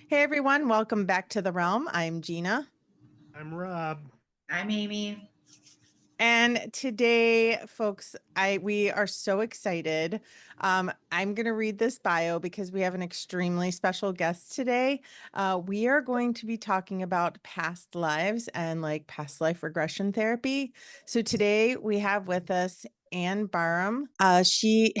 Hey everyone, welcome back to the realm. I'm Gina. I'm Rob. I'm Amy. And today, folks, we are so excited. I'm going to read this bio because we have an extremely special guest today. We are going to be talking about past lives and like past life regression therapy. So today we have with us Anne Barham. She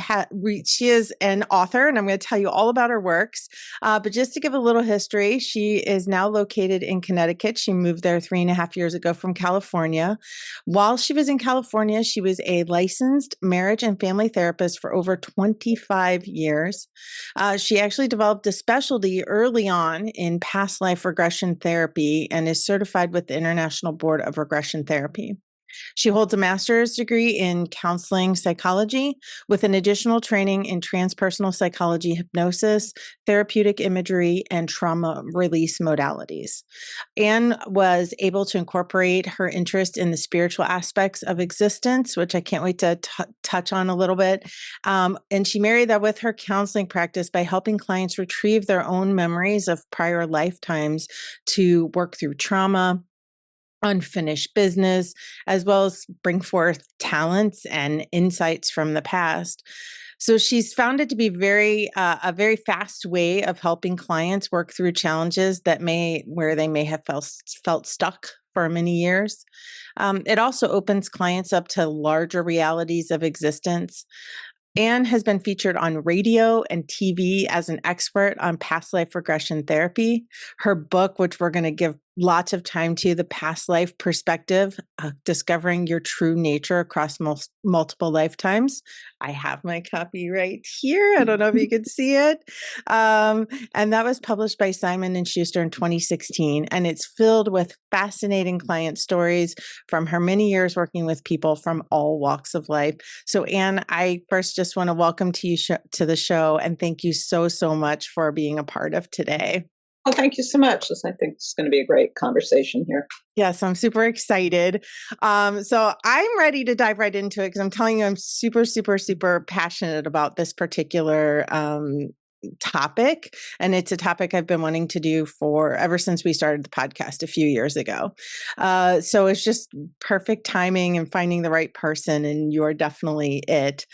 is an author, and I'm going to tell you all about her works. But just to give a little history, she is now located in Connecticut. She moved there 3.5 years ago from California. While she was in California, she was a licensed marriage and family therapist for over 25 years. She actually developed a specialty early on in past life regression therapy and is certified with the International Board of Regression Therapy. She holds a master's degree in counseling psychology with an additional training in transpersonal psychology, hypnosis, therapeutic imagery, and trauma release modalities. Anne was able to incorporate her interest in the spiritual aspects of existence, which I can't wait to touch on a little bit. And she married that with her counseling practice by helping clients retrieve their own memories of prior lifetimes to work through trauma, unfinished business, as well as bring forth talents and insights from the past. So she's found it to be a very fast way of helping clients work through challenges where they may have felt stuck for many years. It also opens clients up to larger realities of existence. Anne has been featured on radio and TV as an expert on past life regression therapy. Her book, which we're going to give lots of time to, The Past Life Perspective, Discovering Your True Nature Across Multiple Lifetimes. I have my copy right here. I don't know if you could see it. And that was published by Simon & Schuster in 2016. And it's filled with fascinating client stories from her many years working with people from all walks of life. So Anne, I first just want to welcome you to the show and thank you so, so much for being a part of today. Well, thank you so much. I think it's going to be a great conversation here. Yes, I'm super excited. So I'm ready to dive right into it because I'm telling you, I'm super, super, super passionate about this particular topic. And it's a topic I've been wanting to do ever since we started the podcast a few years ago. So it's just perfect timing and finding the right person, and you're definitely it.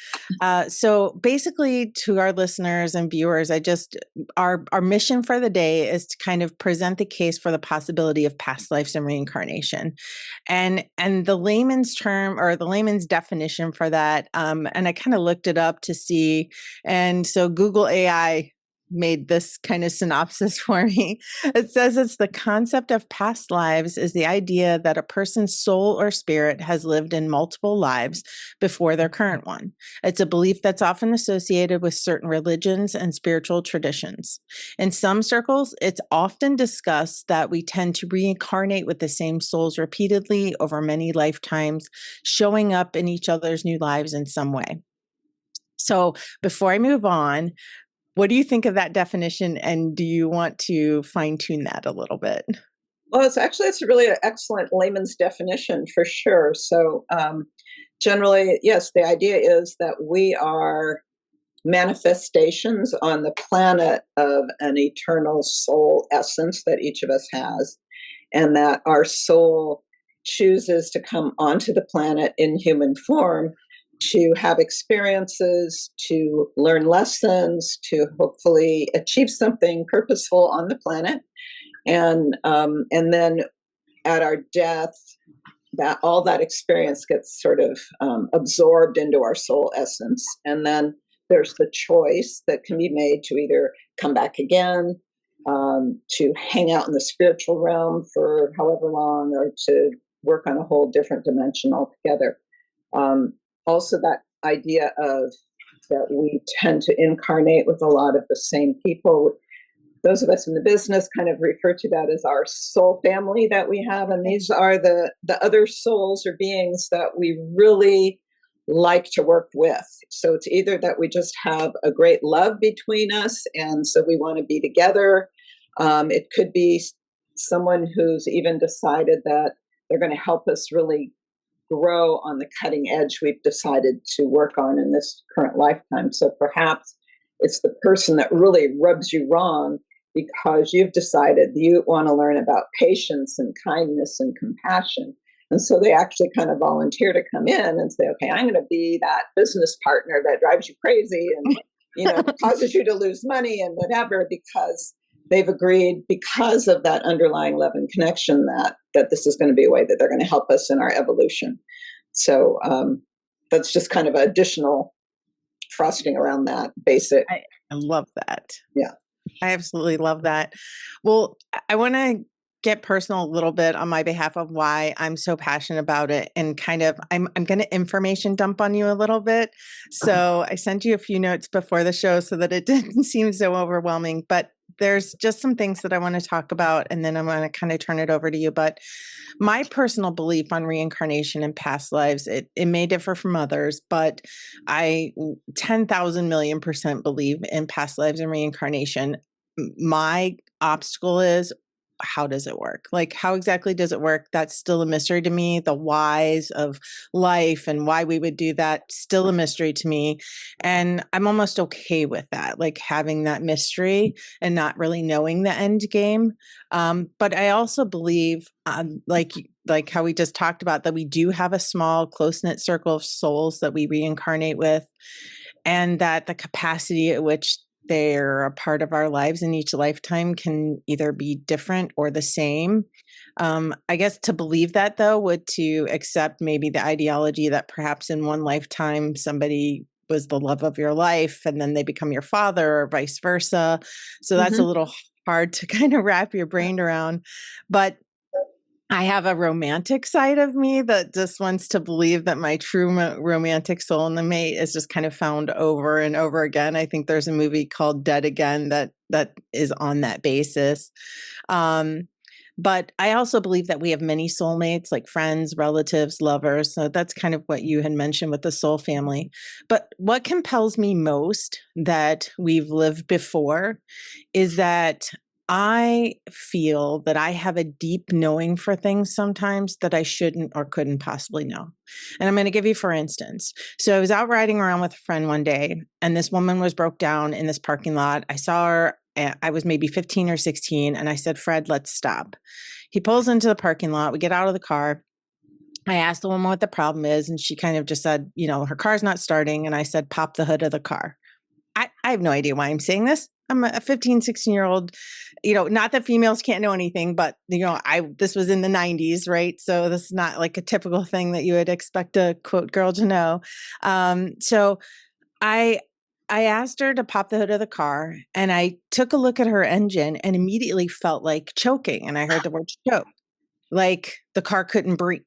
So basically, to our listeners and viewers, our mission for the day is to kind of present the case for the possibility of past lives and reincarnation. And the layman's term, or the layman's definition for that, and I kind of looked it up to see, and so Google AI made this kind of synopsis for me. It says it's the concept of past lives is the idea that a person's soul or spirit has lived in multiple lives before their current one. It's a belief that's often associated with certain religions and spiritual traditions. In some circles, it's often discussed that we tend to reincarnate with the same souls repeatedly over many lifetimes, showing up in each other's new lives in some way. So before I move on, what do you think of that definition, and do you want to fine-tune that a little bit? Well, it's really an excellent layman's definition for sure. So generally, yes, the idea is that we are manifestations on the planet of an eternal soul essence that each of us has, and that our soul chooses to come onto the planet in human form to have experiences, to learn lessons, to hopefully achieve something purposeful on the planet, and then at our death, that all that experience gets sort of absorbed into our soul essence, and then there's the choice that can be made to either come back again, to hang out in the spiritual realm for however long, or to work on a whole different dimension altogether. Also, that idea of that we tend to incarnate with a lot of the same people. Those of us in the business kind of refer to that as our soul family that we have. And these are the other souls or beings that we really like to work with. So it's either that we just have a great love between us, and so we want to be together. It could be someone who's even decided that they're going to help us really grow on the cutting edge we've decided to work on in this current lifetime. So perhaps it's the person that really rubs you wrong, because you've decided you want to learn about patience and kindness and compassion. And so they actually kind of volunteer to come in and say, okay, I'm going to be that business partner that drives you crazy and, causes you to lose money and whatever, because they've agreed, because of that underlying love and connection, that this is going to be a way that they're going to help us in our evolution. So that's just kind of additional frosting around that basic. I love that. Yeah. I absolutely love that. Well, I want to get personal a little bit on my behalf of why I'm so passionate about it, and kind of I'm going to information dump on you a little bit. So I sent you a few notes before the show so that it didn't seem so overwhelming, but there's just some things that I want to talk about, and then I'm going to kind of turn it over to you. But my personal belief on reincarnation and past lives, it may differ from others, but I 10,000 million% believe in past lives and reincarnation. My obstacle is, how does it work? Like, how exactly does it work? That's still a mystery to me. The whys of life and why we would do that, still a mystery to me. And I'm almost okay with that, like having that mystery and not really knowing the end game. But I also believe, like how we just talked about, that we do have a small, close-knit circle of souls that we reincarnate with, and that the capacity at which they're a part of our lives in each lifetime can either be different or the same. I guess to believe that, though, would to accept maybe the ideology that perhaps in one lifetime somebody was the love of your life and then they become your father, or vice versa. So that's a little hard to kind of wrap your brain around. But I have a romantic side of me that just wants to believe that my true romantic soul and the mate is just kind of found over and over again. I think there's a movie called Dead Again that is on that basis. But I also believe that we have many soulmates, like friends, relatives, lovers. So that's kind of what you had mentioned with the soul family. But what compels me most that we've lived before is that I feel that I have a deep knowing for things sometimes that I shouldn't or couldn't possibly know. And I'm going to give you, for instance. So I was out riding around with a friend one day, and this woman was broke down in this parking lot. I saw her. I was maybe 15 or 16, and I said, Fred, let's stop. He pulls into the parking lot. We get out of the car. I asked the woman what the problem is, and she kind of just said, her car's not starting. And I said, pop the hood of the car. I have no idea why I'm saying this. I'm a 15, 16-year-old, not that females can't know anything, but, this was in the 90s, right? So this is not like a typical thing that you would expect a quote girl to know. So I asked her to pop the hood of the car, and I took a look at her engine and immediately felt like choking. And I heard the word choke, like the car couldn't breathe.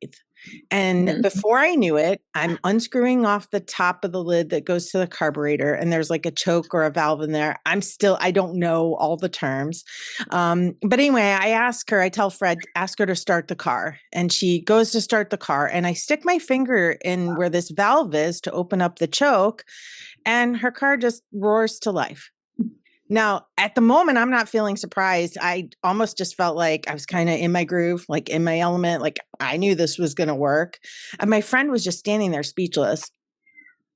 And before I knew it, I'm unscrewing off the top of the lid that goes to the carburetor, and there's like a choke or a valve in there. I don't know all the terms. But anyway, I tell Fred, ask her to start the car. And she goes to start the car, and I stick my finger in where this valve is to open up the choke, and her car just roars to life. Now, at the moment, I'm not feeling surprised. I almost just felt like I was kind of in my groove, like in my element, like I knew this was going to work. And my friend was just standing there speechless.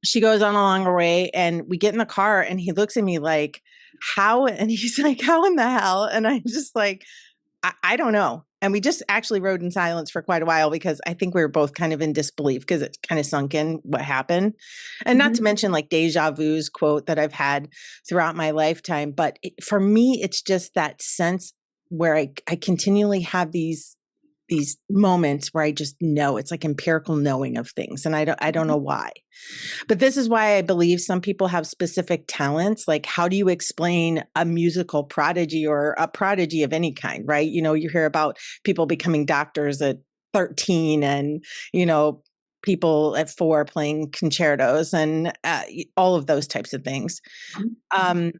She goes on along her way, and we get in the car, and he looks at me like, how? And he's like, how in the hell? And I'm just like, I don't know. And we just actually rode in silence for quite a while, because I think we were both kind of in disbelief, because it kind of sunk in what happened. And not to mention like deja vu's quote that I've had throughout my lifetime. But for me, it's just that sense where I continually have these moments where I just know. It's like empirical knowing of things. And I don't know why. But this is why I believe some people have specific talents. Like, how do you explain a musical prodigy or a prodigy of any kind, right? You hear about people becoming doctors at 13, and, people at 4 playing concertos, and all of those types of things. And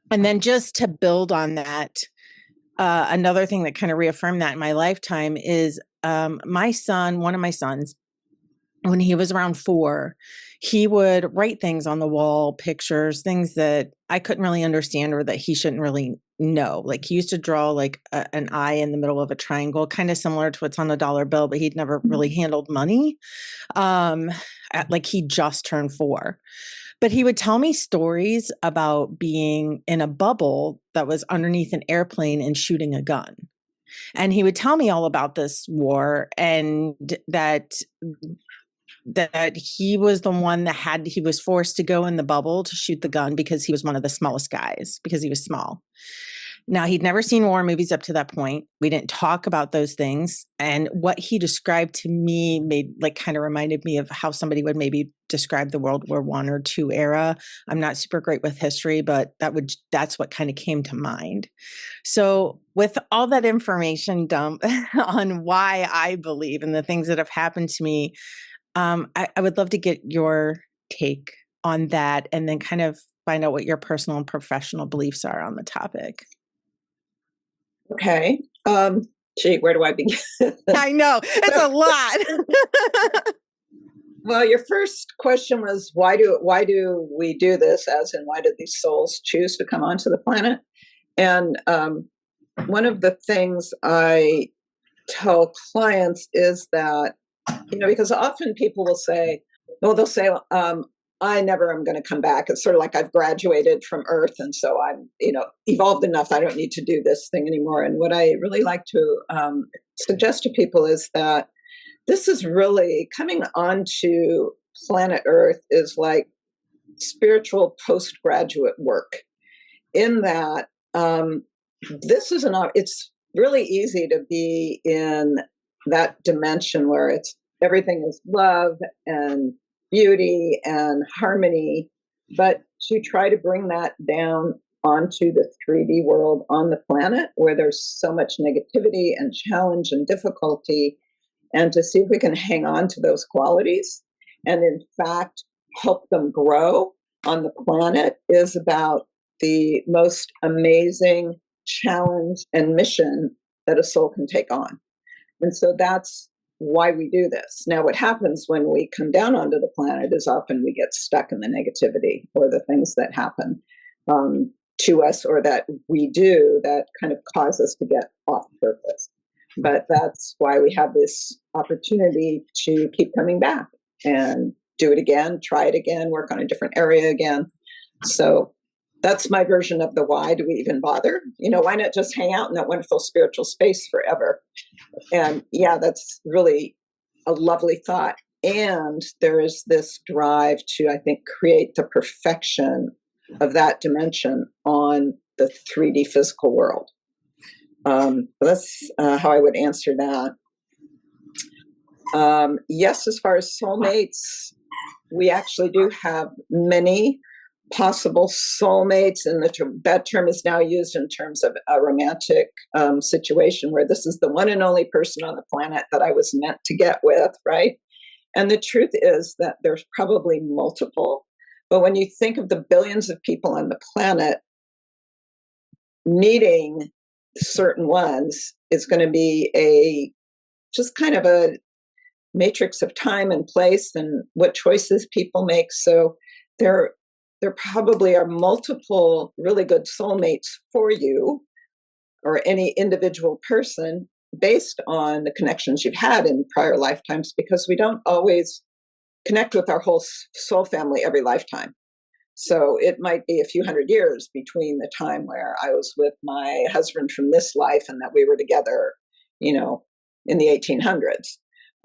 then just to build on that, another thing that kind of reaffirmed that in my lifetime is my son, one of my sons, when he was around 4, he would write things on the wall, pictures, things that I couldn't really understand or that he shouldn't really know. Like, he used to draw like an eye in the middle of a triangle, kind of similar to what's on a dollar bill, but he'd never really handled money. Like, he just turned 4. But he would tell me stories about being in a bubble that was underneath an airplane and shooting a gun. And he would tell me all about this war, and that he was the one he was forced to go in the bubble to shoot the gun because he was one of the smallest guys, because he was small. Now, he'd never seen war movies up to that point. We didn't talk about those things. And what he described to me kind of reminded me of how somebody would maybe describe the World War I or II era. I'm not super great with history, but that's what kind of came to mind. So with all that information dump on why I believe in the things that have happened to me, I would love to get your take on that, and then kind of find out what your personal and professional beliefs are on the topic. Okay. Gee, where do I begin? I know it's a lot. Well, your first question was why do we do this? As in, why did these souls choose to come onto the planet? And one of the things I tell clients is that, because often people will say, well, they'll say, I never am going to come back. It's sort of like I've graduated from Earth, and so I'm, evolved enough. I don't need to do this thing anymore. And what I really like to suggest to people is that this is really coming onto planet Earth is like spiritual postgraduate work. In that, it's really easy to be in that dimension where everything is love and beauty and harmony, but to try to bring that down onto the 3D world on the planet where there's so much negativity and challenge and difficulty, and to see if we can hang on to those qualities and in fact help them grow on the planet is about the most amazing challenge and mission that a soul can take on. And so that's why we do this. Now, what happens when we come down onto the planet is often we get stuck in the negativity or the things that happen to us or that we do that kind of cause us to get off purpose. But that's why we have this opportunity to keep coming back and do it again, try it again, work on a different area again. So that's my version of the why do we even bother? Why not just hang out in that wonderful spiritual space forever? And yeah, that's really a lovely thought. And there is this drive to, I think, create the perfection of that dimension on the 3D physical world. That's how I would answer that. Yes, as far as soulmates, we actually do have many possible soulmates, and that term is now used in terms of a romantic situation where this is the one and only person on the planet that I was meant to get with, right? And the truth is that there's probably multiple, but when you think of the billions of people on the planet, meeting certain ones is going to be just kind of a matrix of time and place and what choices people make. So there probably are multiple really good soulmates for you or any individual person based on the connections you've had in prior lifetimes, because we don't always connect with our whole soul family every lifetime. So it might be a few hundred years between the time where I was with my husband from this life and that we were together, in the 1800s.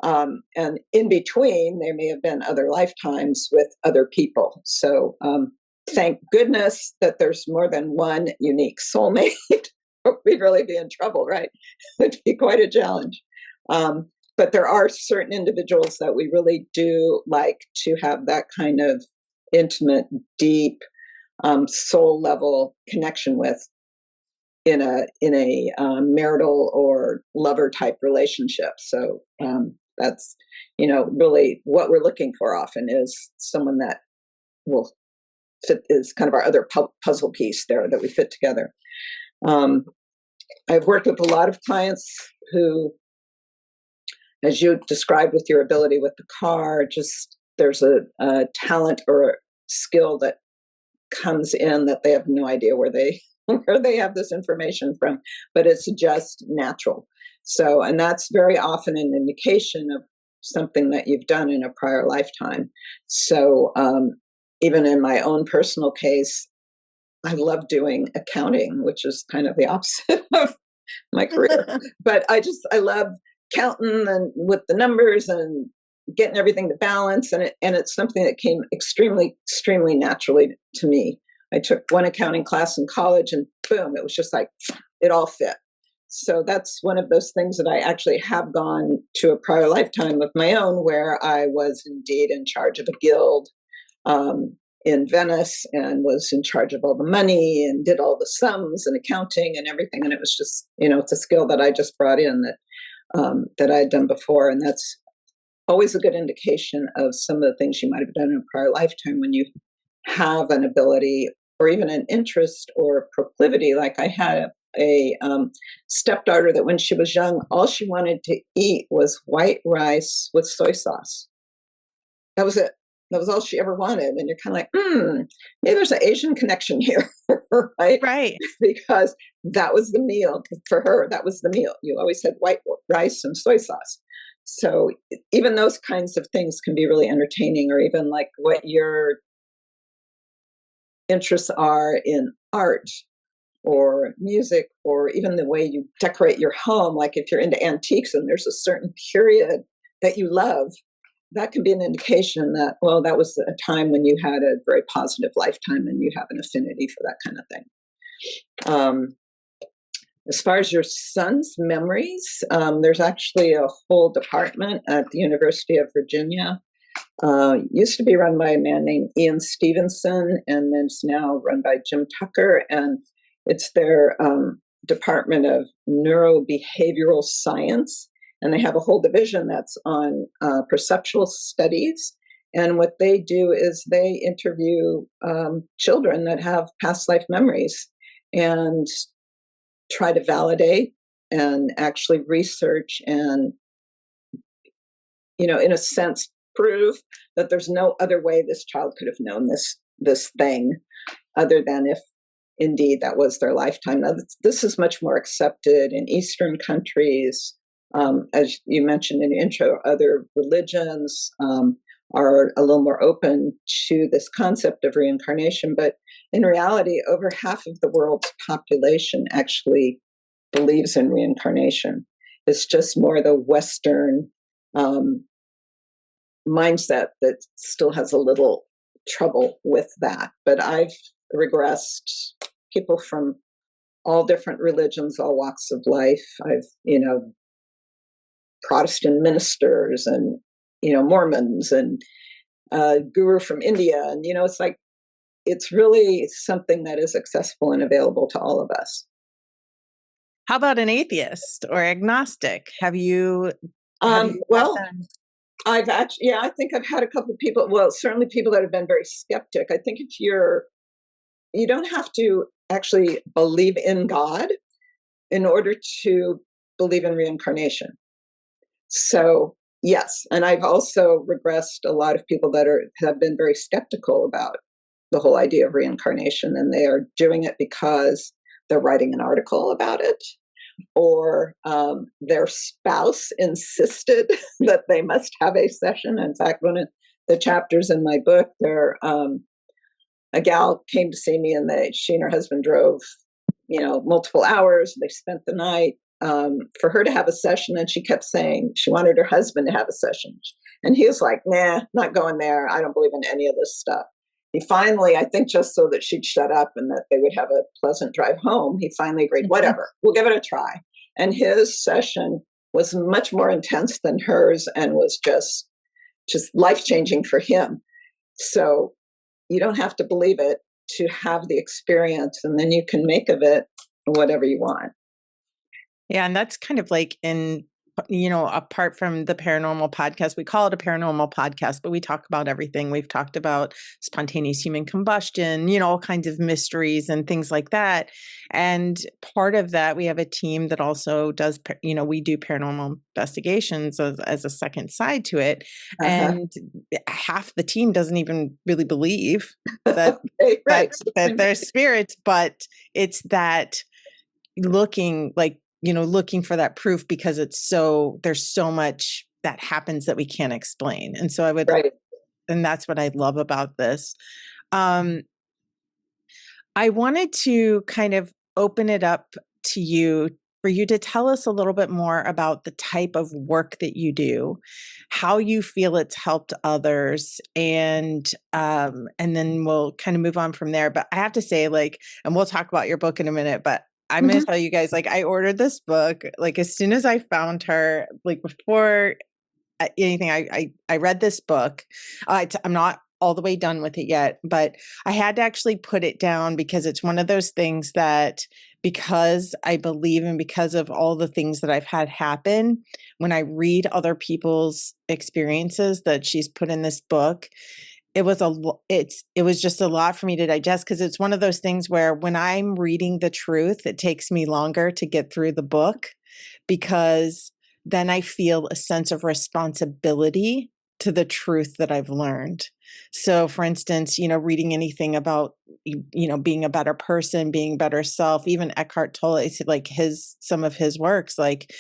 And in between, there may have been other lifetimes with other people. So thank goodness that there's more than one unique soulmate. We'd really be in trouble, right? It'd be quite a challenge. But there are certain individuals that we really do like to have that kind of intimate, deep, soul level connection with in a marital or lover type relationship. So that's really what we're looking for often is someone that will fit, is kind of our other puzzle piece there that we fit together. I've worked with a lot of clients who, as you described with your ability with the car, just there's a talent or a skill that comes in that they have no idea where they have this information from, but it's just natural. So, and that's very often an indication of something that you've done in a prior lifetime. So even in my own personal case, I love doing accounting, which is kind of the opposite of my career. But I love counting and with the numbers and getting everything to balance. And it's something that came extremely naturally to me. I took one accounting class in college and boom, it was just like, it all fit. So that's one of those things that I actually have gone to a prior lifetime of my own where I was indeed in charge of a guild um, in Venice and was in charge of all the money and did all the sums and accounting and everything. And it was just, it's a skill that I just brought in that I had done before. And that's always a good indication of some of the things you might have done in a prior lifetime when you have an ability or even an interest or proclivity. Like I had a stepdaughter that when she was young, all she wanted to eat was white rice with soy sauce. That was it. That was all she ever wanted. And you're kind of like, maybe there's an Asian connection here, right? Right. Because that was the meal for her. That was the meal. You always had white rice and soy sauce. So even those kinds of things can be really entertaining, or even like what your interests are in art or music, or even the way you decorate your home. Like if you're into antiques and there's a certain period that you love, that can be an indication that, well, that was a time when you had a very positive lifetime and you have an affinity for that kind of thing. As far as your son's memories, there's actually a whole department at the University of Virginia. Used to be run by a man named Ian Stevenson, and then it's now run by Jim Tucker. And it's their Department of Neurobehavioral Science. And they have a whole division that's on perceptual studies. And what they do is they interview children that have past life memories and try to validate and actually research and, in a sense, prove that there's no other way this child could have known this thing other than if indeed that was their lifetime. Now, this is much more accepted in Eastern countries. As you mentioned in the intro, other religions are a little more open to this concept of reincarnation. But in reality, over half of the world's population actually believes in reincarnation. It's just more the Western mindset that still has a little trouble with that. But I've regressed people from all different religions, all walks of life. I've, Protestant ministers and, Mormons and guru from India. And, it's like, it's really something that is accessible and available to all of us. How about an atheist or agnostic? Have you well, I've actually, I think I've had a couple of people, well, certainly people that have been very skeptic. I think if you don't have to actually believe in God in order to believe in reincarnation. So, yes. And I've also regressed a lot of people that have been very skeptical about the whole idea of reincarnation, and they are doing it because they're writing an article about it, or their spouse insisted that they must have a session. In fact, one of the chapters in my book, a gal came to see me, and she and her husband drove, multiple hours. They spent the night for her to have a session, and she kept saying she wanted her husband to have a session. And he was like, nah, not going there. I don't believe in any of this stuff. He finally, I think just so that she'd shut up and that they would have a pleasant drive home, he finally agreed, whatever, we'll give it a try. And his session was much more intense than hers and was just life-changing for him. So you don't have to believe it to have the experience, and then you can make of it whatever you want. Yeah. And that's kind of like apart from the paranormal podcast, we call it a paranormal podcast, but we talk about everything. We've talked about spontaneous human combustion, all kinds of mysteries and things like that. And part of that, we have a team that also does, we do paranormal investigations as a second side to it. Uh-huh. And half the team doesn't even really believe that, right. that they're spirits, but it's that looking for that proof, because there's so much that happens that we can't explain. And so and that's what I love about this. Um, I wanted to kind of open it up to you for you to tell us a little bit more about the type of work that you do, how you feel it's helped others, and then we'll kind of move on from there. But I have to say, like, and we'll talk about your book in a minute, but I'm going Mhm. to tell you guys, like, I ordered this book, like, as soon as I found her, like, before anything. I read this book. I'm not all the way done with it yet, but I had to actually put it down because it's one of those things that, because I believe and because of all the things that I've had happen, when I read other people's experiences that she's put in this book, it was just a lot for me to digest, because it's one of those things where when I'm reading the truth, it takes me longer to get through the book, because then I feel a sense of responsibility to the truth that I've learned. So, for instance, reading anything about, being a better person, being better self, even Eckhart Tolle, like some of his works, like,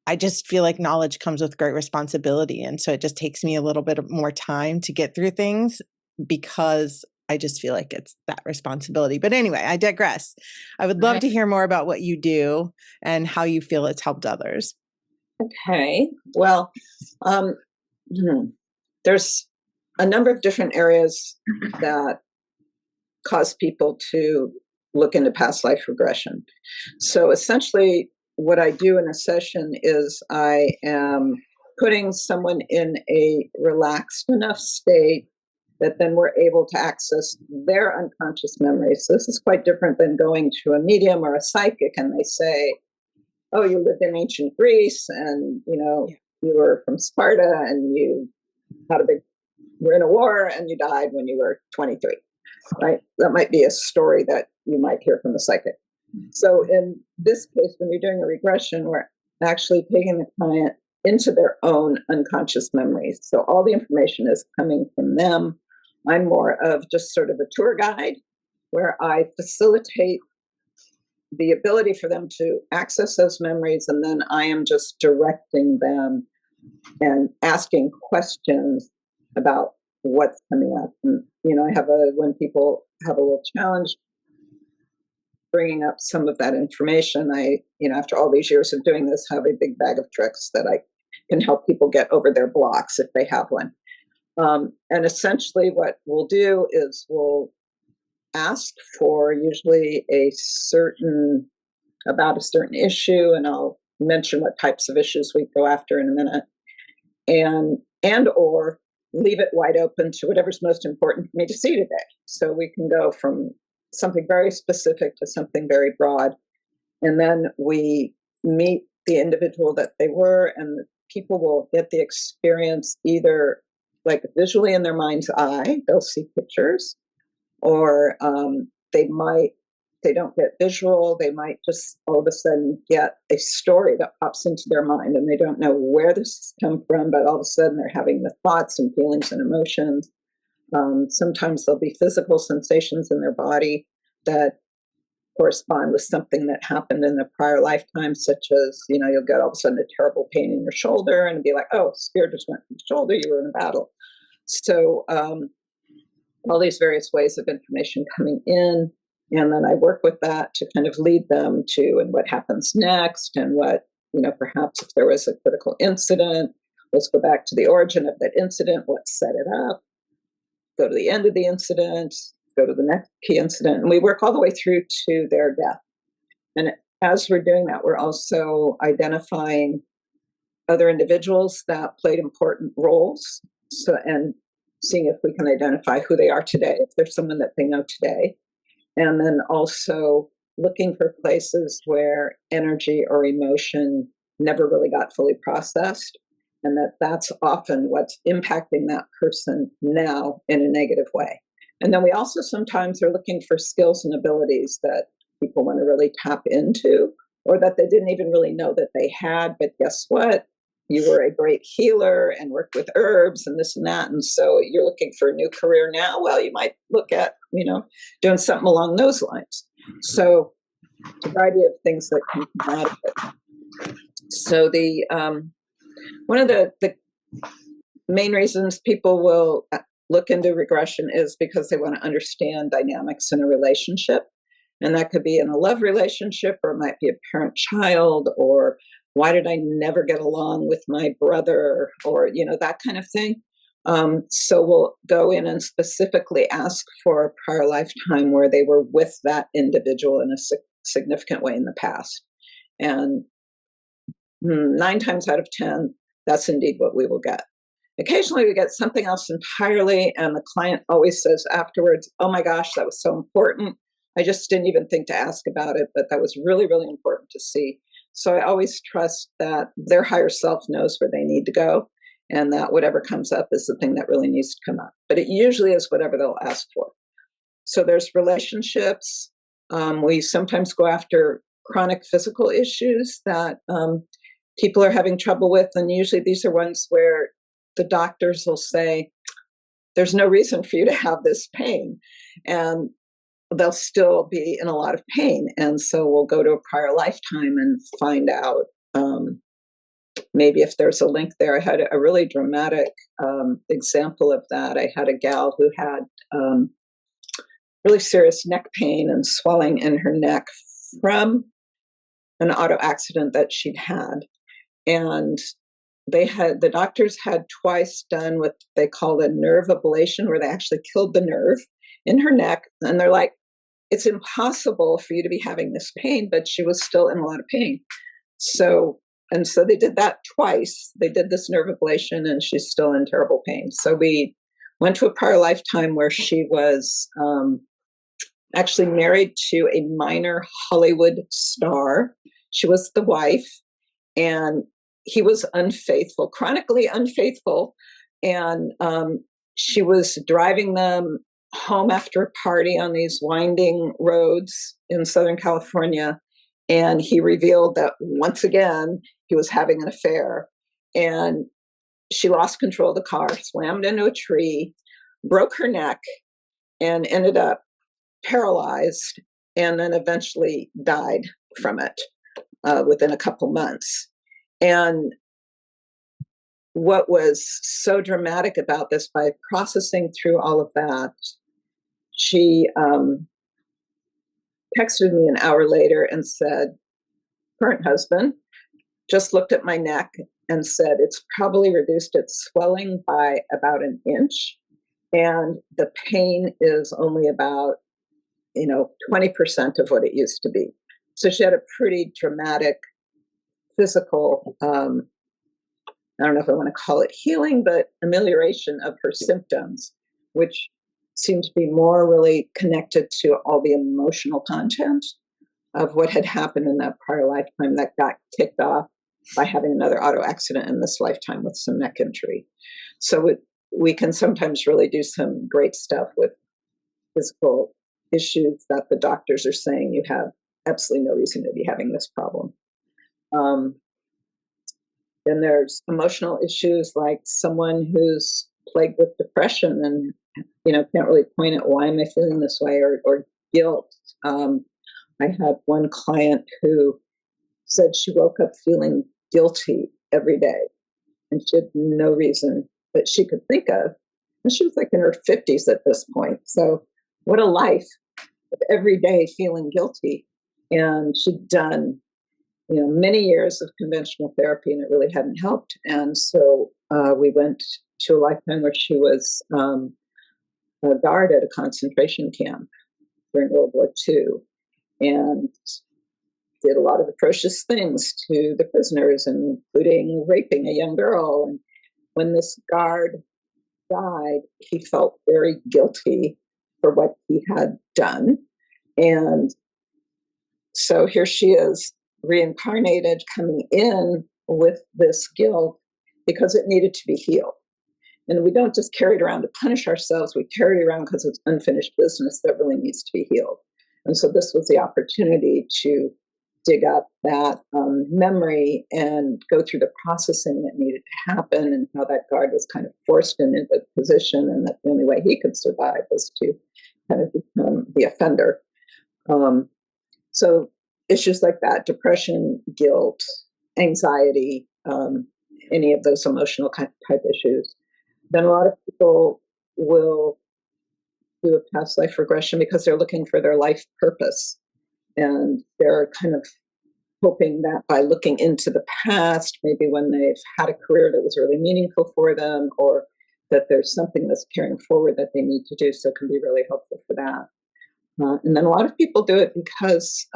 I just feel like knowledge comes with great responsibility. And so it just takes me a little bit more time to get through things, because I just feel like it's that responsibility. But anyway, I digress. I would love Right. to hear more about what you do and how you feel it's helped others. Okay. Well, um, hmm, there's a number of different areas that cause people to look into past life regression. So essentially, what I do in a session is I am putting someone in a relaxed enough state that then we're able to access their unconscious memories. So this is quite different than going to a medium or a psychic and they say, oh, you lived in ancient Greece and, Yeah. you were from Sparta and you had a big, were in a war and you died when you were 23, right? That might be a story that you might hear from a psychic. So in this case, when you're doing a regression, we're actually taking the client into their own unconscious memories. So all the information is coming from them. I'm more of just sort of a tour guide where I facilitate the ability for them to access those memories, and then I am just directing them and asking questions about what's coming up. And, I have when people have a little challenge bringing up some of that information, after all these years of doing this, have a big bag of tricks that I can help people get over their blocks if they have one. And essentially, what we'll do is we'll ask for usually about a certain issue, and I'll mention what types of issues we go after in a minute, and or leave it wide open to whatever's most important for me to see today. So we can go from something very specific to something very broad, and then we meet the individual that they were, and the people will get the experience either like visually in their mind's eye, they'll see pictures, or they don't get visual, they might just all of a sudden get a story that pops into their mind, and they don't know where this has come from, but all of a sudden they're having the thoughts and feelings and emotions. Sometimes there'll be physical sensations in their body that correspond with something that happened in a prior lifetime, such as, you'll get all of a sudden a terrible pain in your shoulder and be like, oh, spear just went through the shoulder, you were in a battle. So all these various ways of information coming in. And then I work with that to kind of lead them to and what happens next, and what, perhaps if there was a critical incident, let's go back to the origin of that incident, what set it up, go to the end of the incident, go to the next key incident. And we work all the way through to their death. And as we're doing that, we're also identifying other individuals that played important roles. And seeing if we can identify who they are today, if there's someone that they know today. And then also looking for places where energy or emotion never really got fully processed, and that's often what's impacting that person now in a negative way. And then we also sometimes are looking for skills and abilities that people want to really tap into, or that they didn't even really know that they had. But guess what? You were a great healer and worked with herbs and this and that. And so you're looking for a new career now. Well, you might look at, doing something along those lines. So a variety of things that can come out of it. So one of the main reasons people will look into regression is because they want to understand dynamics in a relationship. And that could be in a love relationship, or it might be a parent child, or why did I never get along with my brother, or, that kind of thing. So we'll go in and specifically ask for a prior lifetime where they were with that individual in a significant way in the past. And 9 times out of 10, that's indeed what we will get. Occasionally we get something else entirely, and the client always says afterwards, oh my gosh, that was so important. I just didn't even think to ask about it, but that was really, really important to see. So I always trust that their higher self knows where they need to go, and that whatever comes up is the thing that really needs to come up. But it usually is whatever they'll ask for. So there's relationships. We sometimes go after chronic physical issues that people are having trouble with. And usually these are ones where the doctors will say, there's no reason for you to have this pain. And they'll still be in a lot of pain. And so we'll go to a prior lifetime and find out maybe if there's a link there. I had a really dramatic example of that. I had a gal who had really serious neck pain and swelling in her neck from an auto accident that she'd had. And the doctors had twice done what they called a nerve ablation, where they actually killed the nerve in her neck. And they're like, it's impossible for you to be having this pain, but she was still in a lot of pain. So they did that twice. They did this nerve ablation and she's still in terrible pain. So we went to a prior lifetime where she was actually married to a minor Hollywood star. She was the wife, and he was unfaithful, chronically unfaithful. And she was driving them home after a party on these winding roads in Southern California. And he revealed that once again, he was having an affair. And she lost control of the car, slammed into a tree, broke her neck, and ended up paralyzed, and then eventually died from it within a couple months. And what was so dramatic about this, by processing through all of that, she texted me an hour later and said, current husband just looked at my neck and said, it's probably reduced its swelling by about an inch. And the pain is only about, 20% of what it used to be. So she had a pretty dramatic physical, I don't know if I want to call it healing, but amelioration of her symptoms, which seemed to be more really connected to all the emotional content of what had happened in that prior lifetime that got kicked off by having another auto accident in this lifetime with some neck injury. So we can sometimes really do some great stuff with physical issues that the doctors are saying you have absolutely no reason to be having this problem. Then there's emotional issues, like someone who's plagued with depression and can't really point at why am I feeling this way, or guilt. I had one client who said she woke up feeling guilty every day, and she had no reason that she could think of. And she was like in her 50s at this point. So what a life of every day feeling guilty. And she'd done many years of conventional therapy, and it really hadn't helped. And so we went to a lifetime where she was a guard at a concentration camp during World War II, and did a lot of atrocious things to the prisoners, including raping a young girl. And when this guard died, he felt very guilty for what he had done. And so here she is, reincarnated, coming in with this guilt because it needed to be healed. And we don't just carry it around to punish ourselves, we carry it around because it's unfinished business that really needs to be healed. And so this was the opportunity to dig up that memory and go through the processing that needed to happen, and how that guard was kind of forced into the position, and that the only way he could survive was to kind of become the offender. So issues like that, depression, guilt, anxiety, any of those emotional type issues. Then a lot of people will do a past life regression because they're looking for their life purpose. And they're kind of hoping that by looking into the past, maybe when they've had a career that was really meaningful for them, or that there's something that's carrying forward that they need to do. So it can be really helpful for that. And then a lot of people do it because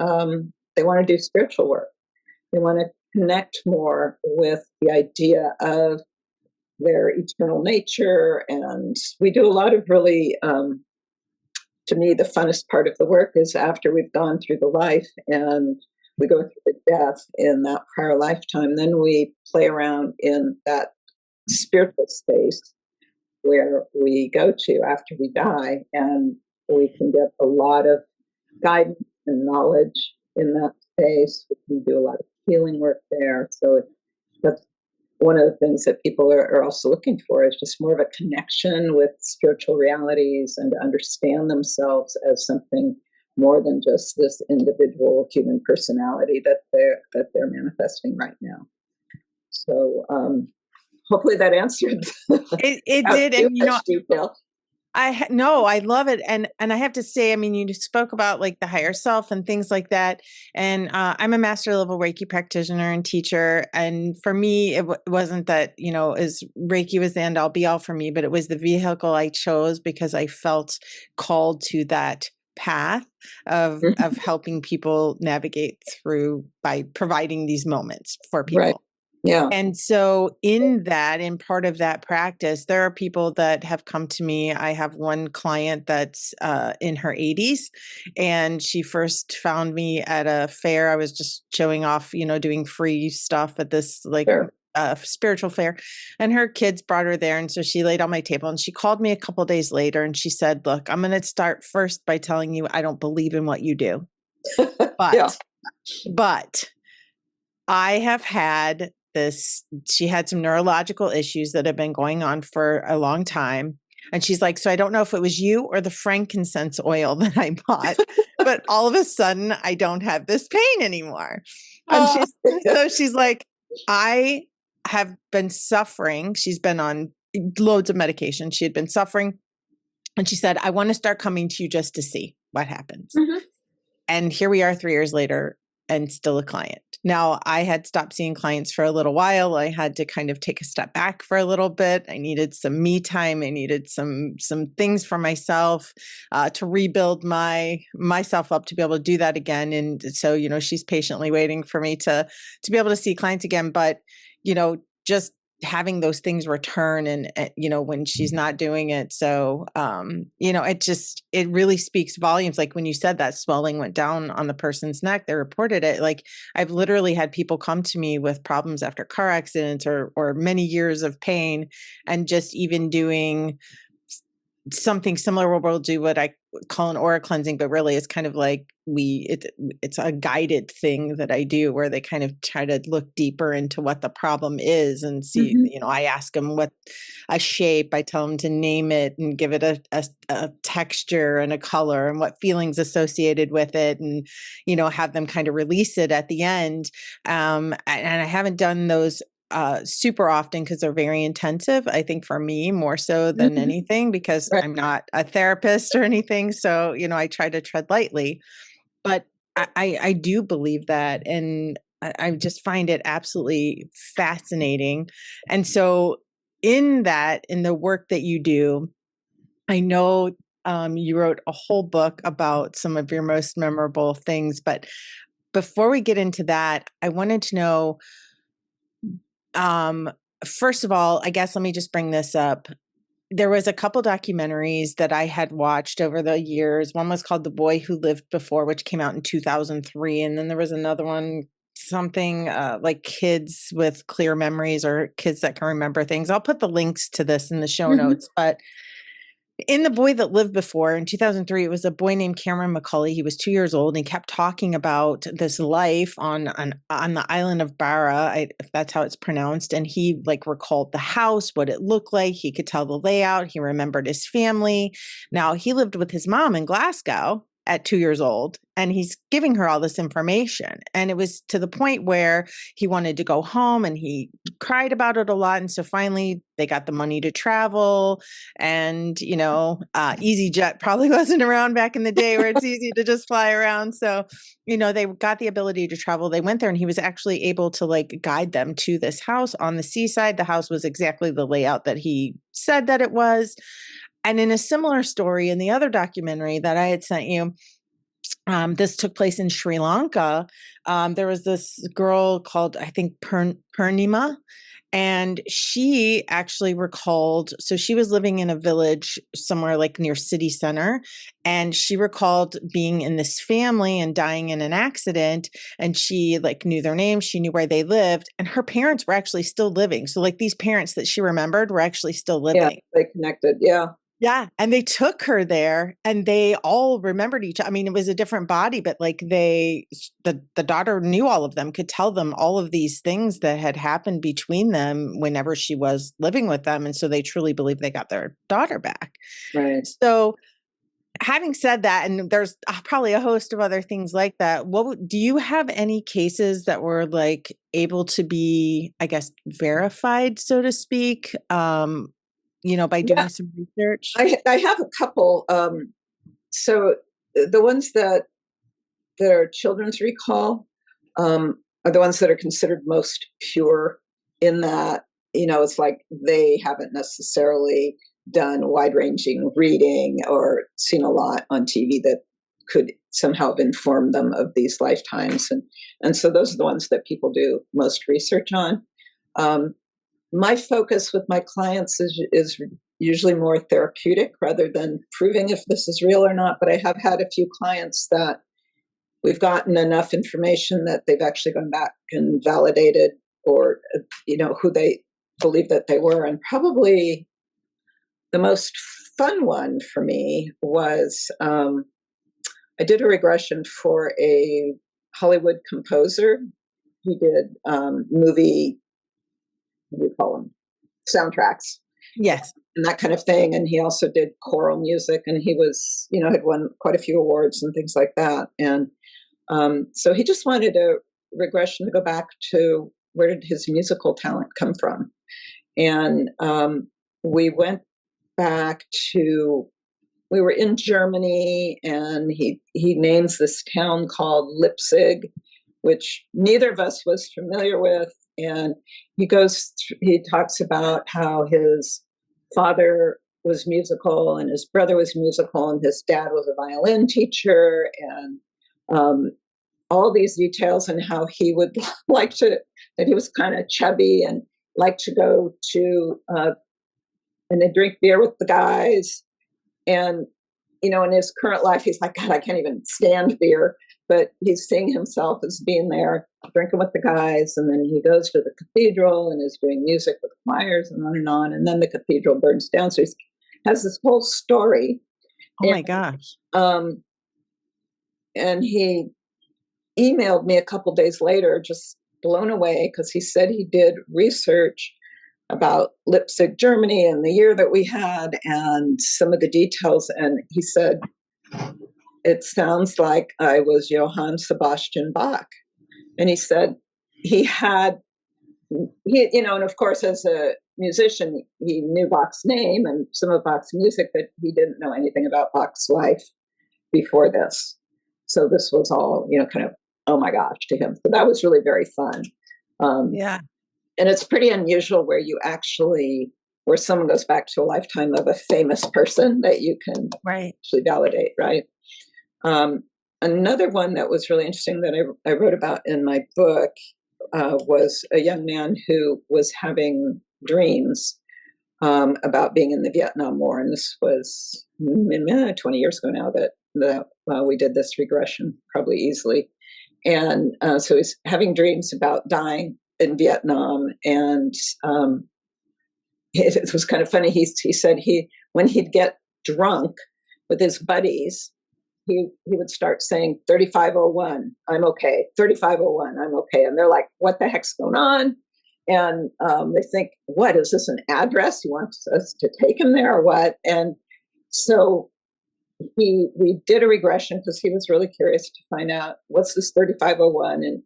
they want to do spiritual work. They want to connect more with the idea of their eternal nature. And we do a lot of really, to me, the funnest part of the work is after we've gone through the life and we go through the death in that prior lifetime, then we play around in that spiritual space where we go to after we die, and we can get a lot of guidance and knowledge in that space. We can do a lot of healing work there. So that's one of the things that people are also looking for, is just more of a connection with spiritual realities and to understand themselves as something more than just this individual human personality that they're manifesting right now. So hopefully that answered It without did, too and much detail. no, I love it, and I have to say, I mean, you spoke about like the higher self and things like that, and I'm a master level Reiki practitioner and teacher, and for me, it wasn't that is Reiki was the end all be all for me, but it was the vehicle I chose because I felt called to that path of helping people navigate through by providing these moments for Right. people. Yeah. And so in part of that practice, there are people that have come to me. I have one client that's in her 80s, and she first found me at a fair. I was just showing off, doing free stuff at this Sure. spiritual fair, and her kids brought her there. And so she laid on my table and she called me a couple days later and she said, "Look, I'm going to start first by telling you I don't believe in what you do, Yeah. but I have had she had some neurological issues that have been going on for a long time. And she's like, so I don't know if it was you or the frankincense oil that I bought, but all of a sudden I don't have this pain anymore." And she's like, I have been suffering. She's been on loads of medication. She had been suffering. And she said, I want to start coming to you just to see what happens. Mhm. And here we are 3 years later and still a client. Now, I had stopped seeing clients for a little while. I had to kind of take a step back for a little bit. I needed some me time. I needed some things for myself to rebuild myself up to be able to do that again. And so, she's patiently waiting for me to be able to see clients again. But, just having those things return and when she's not doing it. So it really speaks volumes. Like when you said that swelling went down on the person's neck, they reported it. Like I've literally had people come to me with problems after car accidents or many years of pain, and just even doing something similar where we'll do what I call an aura cleansing, but really it's kind of like it's a guided thing that I do where they kind of try to look deeper into what the problem is and see, Mhm. I ask them what a shape, I tell them to name it and give it a texture and a color and what feelings associated with it, and, have them kind of release it at the end. And I haven't done those super often because they're very intensive. I think for me more so than Mhm. anything, because Right. I'm not a therapist or anything. So, I try to tread lightly, but I do believe that. And I just find it absolutely fascinating. And so in the work that you do, I know you wrote a whole book about some of your most memorable things, but before we get into that, I wanted to know, um, first of all, I guess let me just bring this up. There was a couple documentaries that I had watched over the years. One was called The Boy Who Lived Before, which came out in 2003. And then there was another one, something like kids with clear memories or kids that can remember things. I'll put the links to this in the show Mhm. notes. But in The Boy That Lived Before in 2003, it was a boy named Cameron McCully. He was 2 years old and he kept talking about this life on the island of Barra, if that's how it's pronounced. And he like recalled the house, what it looked like. He could tell the layout. He remembered his family. Now he lived with his mom in Glasgow. at 2 years old, and he's giving her all this information. And it was to the point where he wanted to go home and he cried about it a lot. And so finally they got the money to travel. And, EasyJet probably wasn't around back in the day where it's easy to just fly around. So, they got the ability to travel. They went there and he was actually able to like guide them to this house on the seaside. The house was exactly the layout that he said that it was. And in a similar story in the other documentary that I had sent you, this took place in Sri Lanka. There was this girl called, I think, Purnima, and she actually recalled, so she was living in a village somewhere like near city center, and she recalled being in this family and dying in an accident, and she like knew their names, she knew where they lived, and her parents were actually still living. So like these parents that she remembered were actually still Yeah, living. they connected. Yeah. Yeah, and they took her there and they all remembered each other. I mean, it was a different body, but like the daughter knew all of them, could tell them all of these things that had happened between them whenever she was living with them. And so they truly believe they got their daughter back. Right. So having said that, and there's probably a host of other things like that, do you have any cases that were like able to be, I guess, verified, so to speak? By Yeah, doing some research? I have a couple. So the ones that are children's recall are the ones that are considered most pure in that, it's like they haven't necessarily done wide-ranging reading or seen a lot on TV that could somehow have informed them of these lifetimes. And so those are the ones that people do most research on. My focus with my clients is usually more therapeutic rather than proving if this is real or not. But I have had a few clients that we've gotten enough information that they've actually gone back and validated or, who they believe that they were. And probably the most fun one for me was I did a regression for a Hollywood composer. He did movie, what do you call them? Soundtracks. Yes. And that kind of thing. And he also did choral music, and he was, had won quite a few awards and things like that. And so he just wanted a regression to go back to where did his musical talent come from. And we went back to, we were in Germany, and he names this town called Leipzig, which neither of us was familiar with. And he talks about how his father was musical and his brother was musical and his dad was a violin teacher, and all these details, and how he would that he was kind of chubby and liked to go to and drink beer with the guys. And in his current life, he's like, God, I can't even stand beer. But he's seeing himself as being there, drinking with the guys. And then he goes to the cathedral and is doing music with choirs and on and on. And then the cathedral burns down. So he has this whole story. Oh my gosh. And he emailed me a couple days later, just blown away, because he said he did research about Leipzig, Germany, and the year that we had and some of the details. And he said, it sounds like I was Johann Sebastian Bach. And he said and of course, as a musician, he knew Bach's name and some of Bach's music, but he didn't know anything about Bach's life before this. So this was all, kind of, oh my gosh, to him. So that was really very fun. Yeah. And it's pretty unusual where someone goes back to a lifetime of a famous person that you can actually validate, right? Another one that was really interesting that I wrote about in my book was a young man who was having dreams about being in the Vietnam War. And this was 20 years ago now that we did this regression, probably easily. And so he's having dreams about dying in Vietnam. And it was kind of funny. He said when he'd get drunk with his buddies, he would start saying 3501, I'm okay. 3501, I'm okay. And they're like, what the heck's going on? And they think, what, is this an address? He wants us to take him there or what? And so we did a regression because he was really curious to find out what's this 3501 and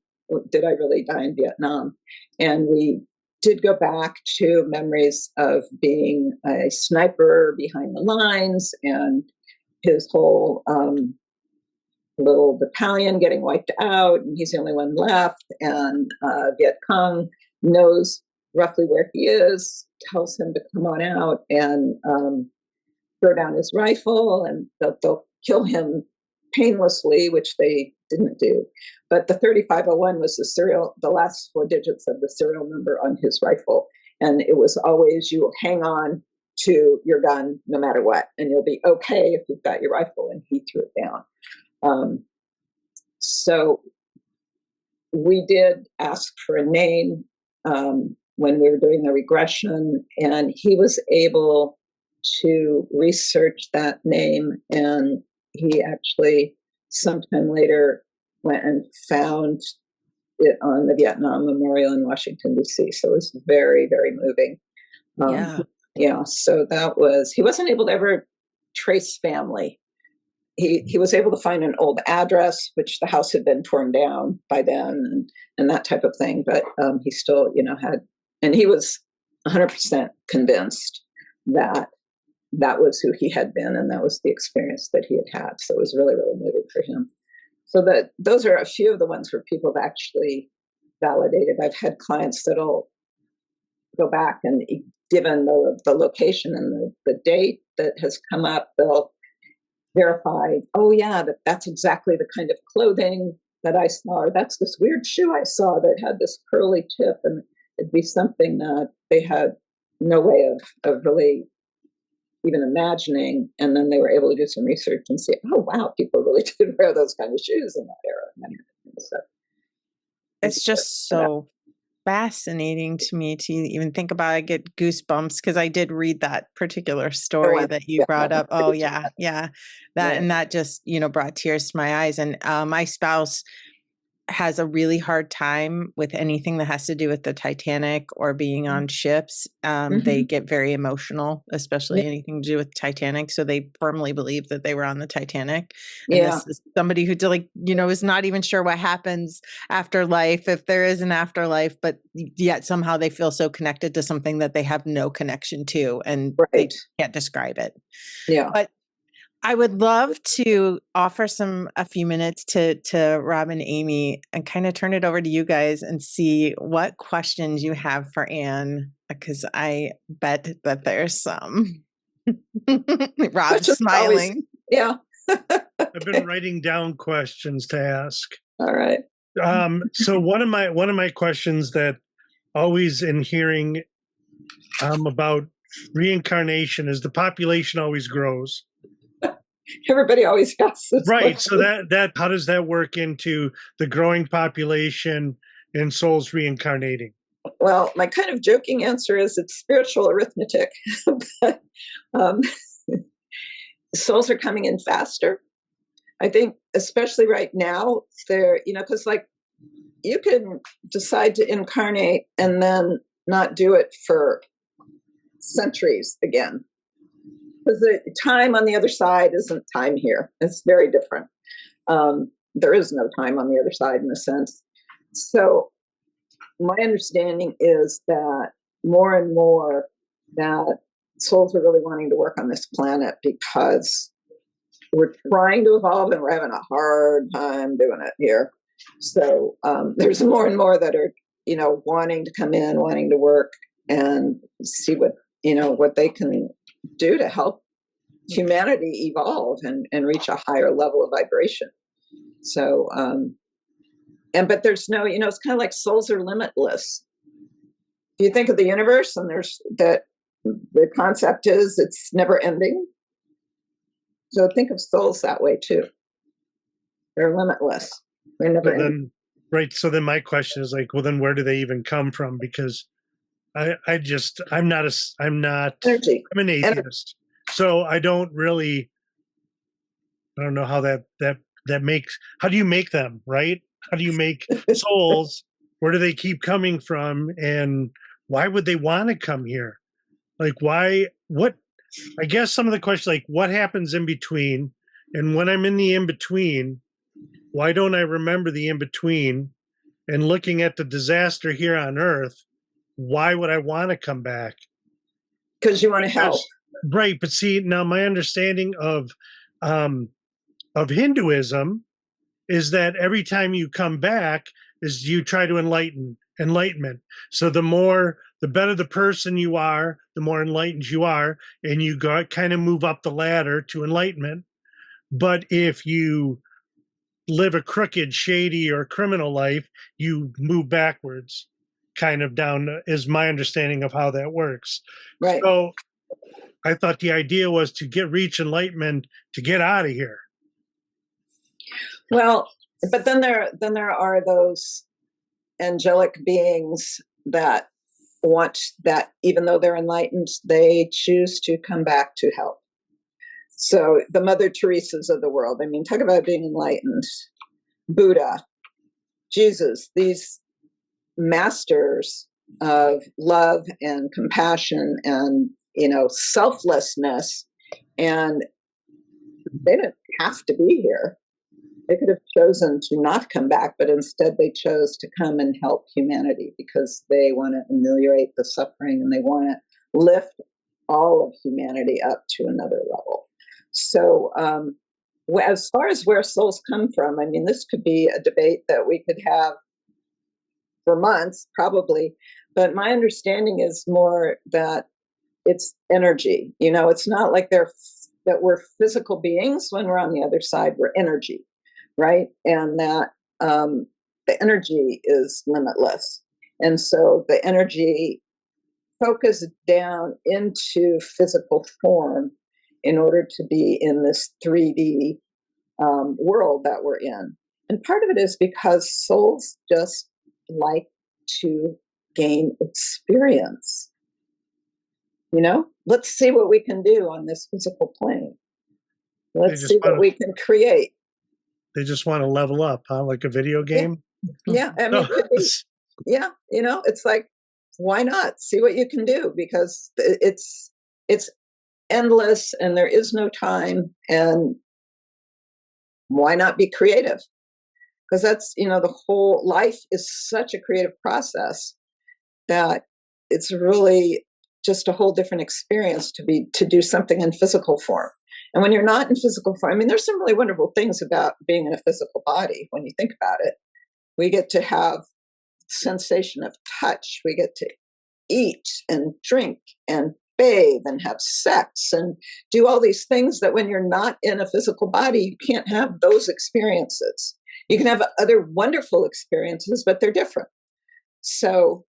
did I really die in Vietnam? And we did go back to memories of being a sniper behind the lines and his whole little battalion getting wiped out, and he's the only one left. And Viet Cong knows roughly where he is, tells him to come on out and throw down his rifle, and they'll kill him painlessly, which they didn't do. But the 3501 was the last four digits of the serial number on his rifle. And it was always, you will hang on to your gun no matter what, and you'll be okay if you've got your rifle. And he threw it down. So we did ask for a name when we were doing the regression, and he was able to research that name, and he actually sometime later went and found it on the Vietnam Memorial in Washington, D.C. So it was very, very moving. Yeah. Yeah, so that was, he wasn't able to ever trace family. He was able to find an old address, which the house had been torn down by then, and that type of thing. But he still, had, and he was 100% convinced that that was who he had been, and that was the experience that he had had. So it was really, really moving for him. So those are a few of the ones where people have actually validated. I've had clients that'll go back and, given the location and the date that has come up, they'll verify, oh yeah, that's exactly the kind of clothing that I saw, or that's this weird shoe I saw that had this curly tip, and it'd be something that they had no way of really even imagining. And then they were able to do some research and see, oh wow, people really did wear those kind of shoes in that era. So It's just so fascinating to me to even think about. I get goosebumps because I did read that particular story that you brought up. Oh yeah, yeah. And that just, brought tears to my eyes. And my spouse has a really hard time with anything that has to do with the Titanic or being on ships. They get very emotional, especially anything to do with Titanic. So they firmly believe that they were on the Titanic. And this is somebody who, is not even sure what happens after life, if there is an afterlife, but yet somehow they feel so connected to something that they have no connection to, and they can't describe it. Yeah. But I would love to offer a few minutes to Rob and Amy and kind of turn it over to you guys and see what questions you have for Anne, because I bet that there's some. Rob's smiling. I've been writing down questions to ask. All right. So one of my questions that always in hearing about reincarnation is the population always grows. Everybody always asks this right. question. So that how does that work into the growing population and souls reincarnating? Well, my kind of joking answer is it's spiritual arithmetic. But, souls are coming in faster. I think, especially right now, they're, because you can decide to incarnate and then not do it for centuries again. Because the time on the other side isn't time here. It's very different. There is no time on the other side in a sense. So my understanding is that more and more that souls are really wanting to work on this planet because we're trying to evolve and we're having a hard time doing it here. So there's more and more that are, wanting to come in, wanting to work and see what they can do to help humanity evolve and reach a higher level of vibration. So, but there's no, it's kind of like souls are limitless. If you think of the universe, and the concept is it's never ending. So think of souls that way too. They're limitless. They're never ending. Right. So then my question is well, then where do they even come from? Because I'm an atheist. So I don't know how that makes, how do you make them, right? How do you make souls? Where do they keep coming from? And why would they want to come here? I guess some of the questions, what happens in between? And when I'm in the in-between, why don't I remember the in-between? And looking at the disaster here on Earth, why would I want to come back? Because you want to help. Right. But see, now my understanding of Hinduism is that every time you come back is you try to enlightenment. So the better the person you are, the more enlightened you are, and you kind of move up the ladder to enlightenment. But if you live a crooked, shady, or criminal life, you move backwards, kind of down, is my understanding of how that works. Right. So I thought the idea was to reach enlightenment to get out of here. Well, but then there are those angelic beings that want that, even though they're enlightened, they choose to come back to help. So the Mother Teresas of the world, I mean, talk about being enlightened. Buddha, Jesus, these masters of love and compassion and, selflessness, and they didn't have to be here. They could have chosen to not come back, but instead they chose to come and help humanity because they want to ameliorate the suffering and they want to lift all of humanity up to another level. So as far as where souls come from, I mean, this could be a debate that we could have for months, probably. But my understanding is more that it's energy. It's not like that we're physical beings when we're on the other side. We're energy, right? And that the energy is limitless. And so the energy focuses down into physical form in order to be in this 3D world that we're in. And part of it is because souls just like to gain experience. Let's see what we can do on this physical plane. Let's see what we can create. They just want to level up, huh? Like a video game? Yeah. I mean, it could be, yeah. It's like, why not? See what you can do, because it's endless and there is no time. And why not be creative? Because that's, the whole life is such a creative process that it's really just a whole different experience to do something in physical form. And when you're not in physical form, I mean, there's some really wonderful things about being in a physical body when you think about it. We get to have sensation of touch. We get to eat and drink and bathe and have sex and do all these things that when you're not in a physical body, you can't have those experiences. You can have other wonderful experiences, but they're different. So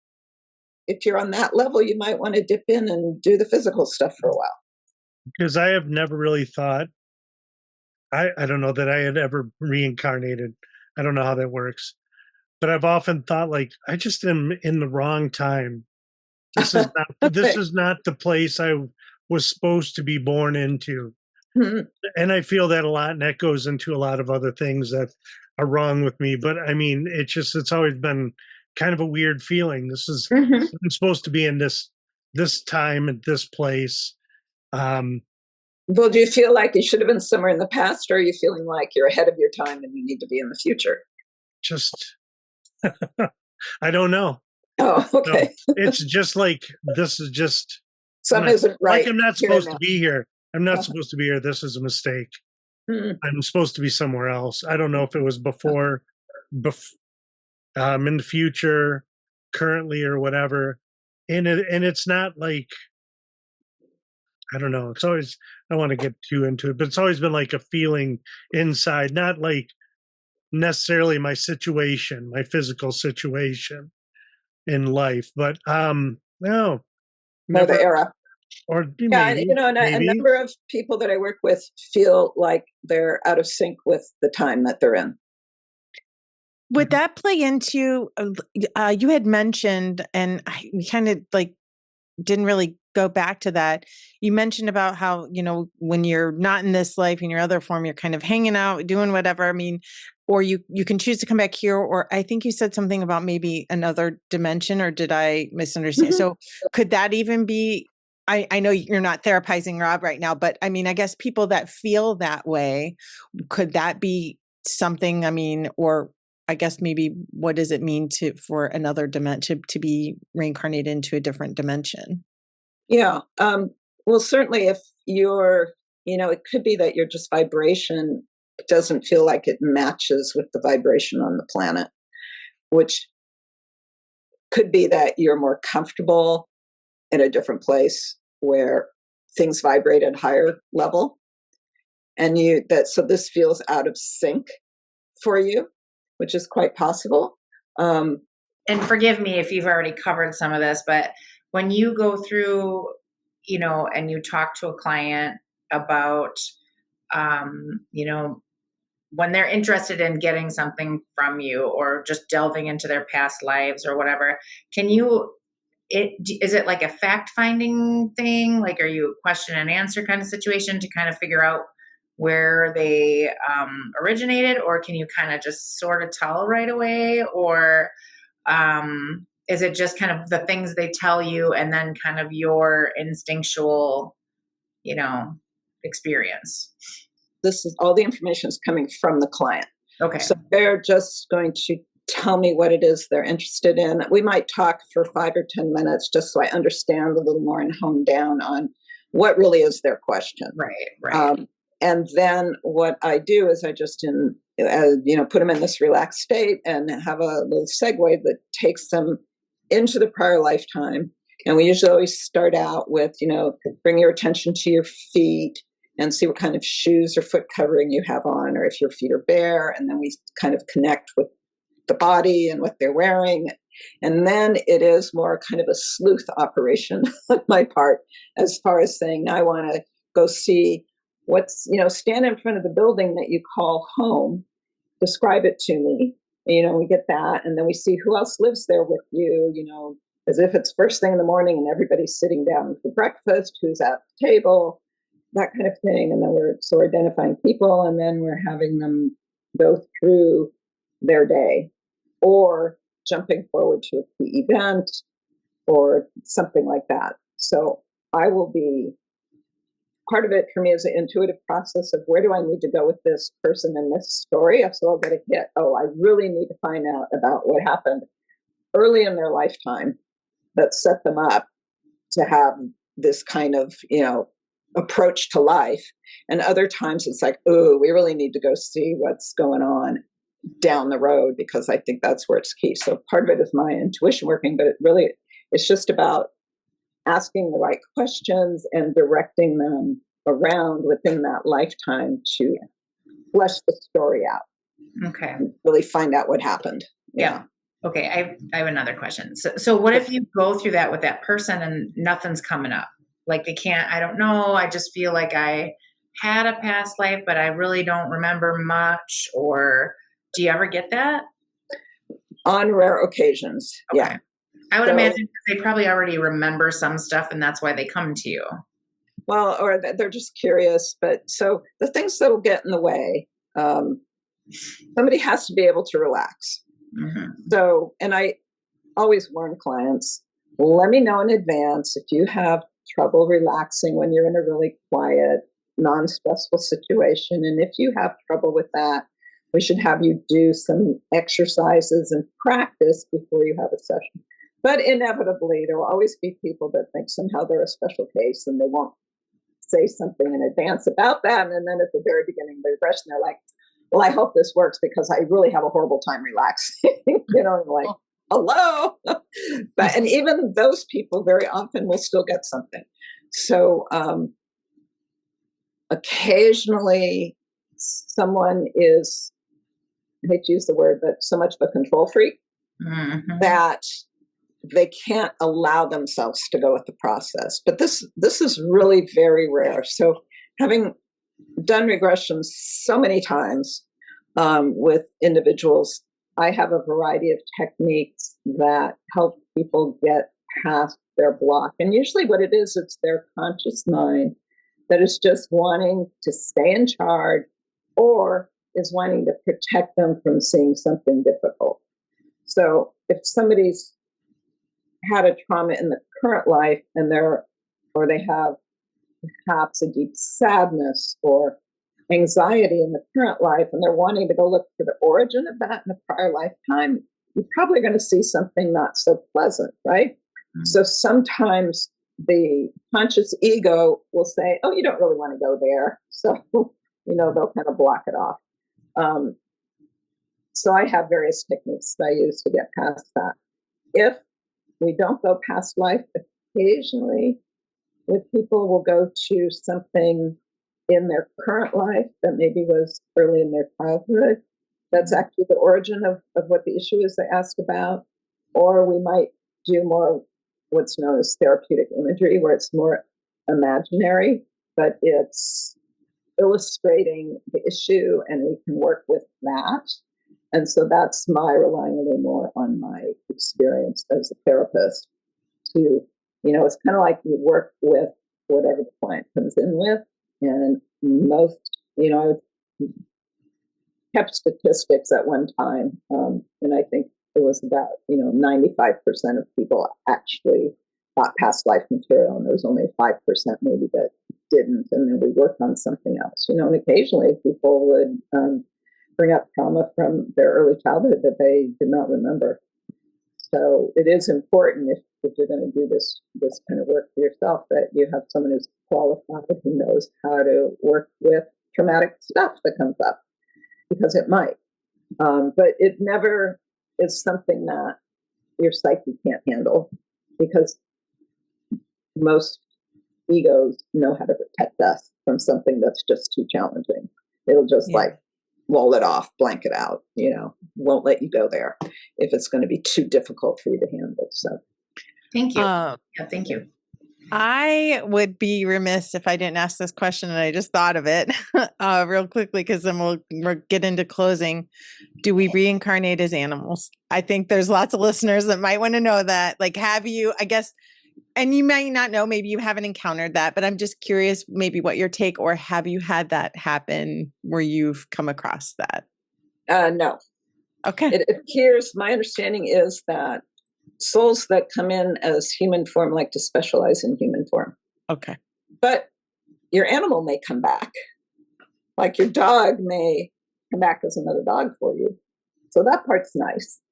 if you're on that level, you might want to dip in and do the physical stuff for a while. Because I have never really thought, I don't know that I had ever reincarnated. I don't know how that works. But I've often thought, like, I just am in the wrong time. This is not this is not the place I was supposed to be born into. Mm-hmm. And I feel that a lot, and that goes into a lot of other things that are wrong with me. But I mean, it's always been kind of a weird feeling. This is I'm supposed to be in this time at this place. Well, do you feel like you should have been somewhere in the past, or are you feeling like you're ahead of your time and you need to be in the future? Just, I don't know. Oh, okay. No, it's just like, this is just something isn't right. Like I'm not supposed to be here. I'm not supposed to be here. This is a mistake. I'm supposed to be somewhere else. I don't know if it was before, in the future, currently, or whatever. And it's not like, I don't know. It's always, I don't want to get too into it, but it's always been like a feeling inside, not like necessarily my situation, my physical situation in life, but no, never, the era. Or maybe, and a number of people that I work with feel like they're out of sync with the time that they're in. Would that play into, you had mentioned, and we kind of like didn't really go back to that. You mentioned about how, when you're not in this life, in your other form, you're kind of hanging out, doing whatever. I mean, or you can choose to come back here, or I think you said something about maybe another dimension, or did I misunderstand? So could that even be I know you're not therapizing Rob right now, but I mean, I guess people that feel that way, could that be something? I mean, or I guess maybe what does it mean for another dimension to be reincarnated into a different dimension? Yeah. Well, certainly if you're, it could be that your just vibration doesn't feel like it matches with the vibration on the planet, which could be that you're more comfortable in a different place where things vibrate at higher level, and so this feels out of sync for you, which is quite possible. And forgive me if you've already covered some of this, but when you go through, and you talk to a client about, when they're interested in getting something from you or just delving into their past lives or whatever, is it like a fact finding thing? Like, are you a question and answer kind of situation to kind of figure out where they originated, or can you kind of just sort of tell right away? Or is it just kind of the things they tell you and then kind of your instinctual, experience? This is all the information is coming from the client. Okay. So they're just going to tell me what it is they're interested in. We might talk for 5 or 10 minutes just so I understand a little more and hone down on what really is their question. Right. And then what I do is I just put them in this relaxed state and have a little segue that takes them into the prior lifetime. And we usually always start out with, bring your attention to your feet and see what kind of shoes or foot covering you have on, or if your feet are bare. And then we kind of connect with the body and what they're wearing. And then it is more kind of a sleuth operation on my part, as far as saying, now I want to go see stand in front of the building that you call home, describe it to me. We get that. And then we see who else lives there with you, as if it's first thing in the morning and everybody's sitting down for breakfast, who's at the table, that kind of thing. And then we're identifying people, and then we're having them go through their day or jumping forward to a key event or something like that. So I will be, part of it for me is an intuitive process of where do I need to go with this person in this story. So I'll get a hit. Oh, I really need to find out about what happened early in their lifetime that set them up to have this kind of, approach to life. And other times it's like, oh, we really need to go see what's going on down the road, because I think that's where it's key. So part of it is my intuition working, but it's just about asking the right questions and directing them around within that lifetime to flesh the story out. Okay. And really find out what happened. Yeah. Okay. I have another question. So what if you go through that with that person and nothing's coming up? Like they can't, I don't know. I just feel like I had a past life, but I really don't remember much. Or do you ever get that? On rare occasions. Okay. Yeah. I would imagine they probably already remember some stuff and that's why they come to you. Well, or they're just curious. But so the things that'll get in the way, somebody has to be able to relax. Mm-hmm. So, and I always warn clients, let me know in advance if you have trouble relaxing when you're in a really quiet, non-stressful situation. And if you have trouble with that, we should have you do some exercises and practice before you have a session. But inevitably, there will always be people that think somehow they're a special case and they won't say something in advance about that. And then at the very beginning of the regression, they're like, well, I hope this works because I really have a horrible time relaxing. Like, hello. And even those people very often will still get something. So occasionally someone is, I hate to use the word, but so much of a control freak that they can't allow themselves to go with the process. But this is really very rare. So having done regressions so many times with individuals, I have a variety of techniques that help people get past their block. And usually what it is, it's their conscious mind that is just wanting to stay in charge or is wanting to protect them from seeing something difficult. So if somebody's had a trauma in the current life and they're or they have perhaps a deep sadness or anxiety in the current life, and they're wanting to go look for the origin of that in a prior lifetime, you're probably going to see something not so pleasant, right? So sometimes the conscious ego will say, oh, you don't really want to go there. So, they'll kind of block it off. So I have various techniques that I use to get past that. If we don't go past life, occasionally with people will go to something in their current life that maybe was early in their childhood. That's actually the origin of what the issue is they asked about. Or we might do more what's known as therapeutic imagery, where it's more imaginary, but it's illustrating the issue and we can work with that. And so that's my relying a little more on my experience as a therapist to, it's kind of like you work with whatever the client comes in with. And most, I kept statistics at one time. And I think it was about, 95% of people actually got past life material, and there was only 5% maybe that didn't. And then we worked on something else, and occasionally people would bring up trauma from their early childhood that they did not remember. So it is important if you're going to do this kind of work for yourself, that you have someone who's qualified, who knows how to work with traumatic stuff that comes up, because it might. But it never is something that your psyche can't handle, because most egos know how to protect us from something that's just too challenging. It'll just wall it off, blank it out, won't let you go there if it's going to be too difficult for you to handle. So thank you. Thank you. I would be remiss if I didn't ask this question, and I just thought of it real quickly, because then we'll get into closing. Do we reincarnate as animals? I think there's lots of listeners that might want to know that. Like, have you, I guess, and you might not know, maybe you haven't encountered that, but I'm just curious maybe what your take, or have you had that happen where you've come across that? No. Okay. It appears, my understanding is that souls that come in as human form like to specialize in human form. Okay. But your animal may come back. Like your dog may come back as another dog for you. So that part's nice.